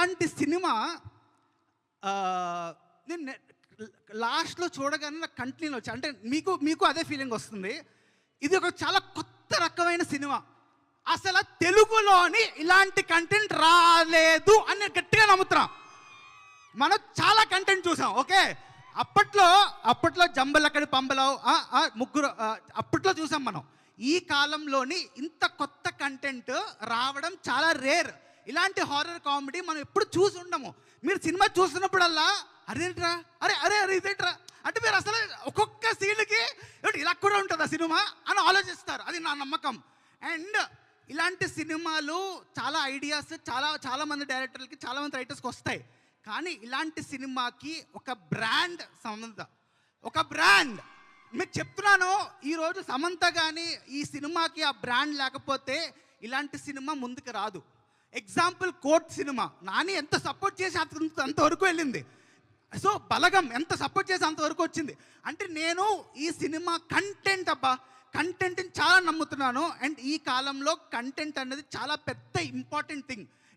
ఇలాంటి సినిమా నేను లాస్ట్లో చూడగానే నాకు కంటిన్యూ వచ్చి, అంటే మీకు అదే ఫీలింగ్ వస్తుంది. ఇది ఒక చాలా కొత్త రకమైన సినిమా. అసలు తెలుగులోని ఇలాంటి కంటెంట్ రాలేదు అని నేను గట్టిగా నమ్ముతున్నా. మనం చాలా కంటెంట్ చూసాం, ఓకే. అప్పట్లో జంబలక్కడి పంబలవు ముగ్గురు అప్పట్లో చూసాం మనం. ఈ కాలంలోని ఇంత కొత్త కంటెంట్ రావడం చాలా రేర్. ఇలాంటి హారర్ కామెడీ మనం ఎప్పుడు చూసి ఉండము. మీరు సినిమా చూస్తున్నప్పుడల్లా అరేంట్రా అరే ఇదేంట్రా అంటే మీరు అసలు ఒక్కొక్క సీన్కి ఇలా కూడా ఉంటుందా సినిమా అని ఆలోచిస్తారు. అది నా నమ్మకం. అండ్ ఇలాంటి సినిమాలు చాలా ఐడియాస్ చాలా మంది డైరెక్టర్లకి, చాలా మంది రైటర్స్కి వస్తాయి. కానీ ఇలాంటి సినిమాకి ఒక బ్రాండ్ ఒక బ్రాండ్ మీకు చెప్తున్నాను. ఈరోజు సమంత కానీ ఈ సినిమాకి ఆ బ్రాండ్ లేకపోతే ఇలాంటి సినిమా ముందుకు రాదు. ఎగ్జాంపుల్ కోర్ట్ సినిమా నాని ఎంత సపోర్ట్ చేసి అంతవరకు వెళ్ళింది. సో బలగం ఎంత సపోర్ట్ చేసి అంతవరకు వచ్చింది. అంటే నేను ఈ సినిమా కంటెంట్ని చాలా నమ్ముతున్నాను. అండ్ ఈ కాలంలో కంటెంట్ అనేది చాలా పెద్ద ఇంపార్టెంట్ థింగ్.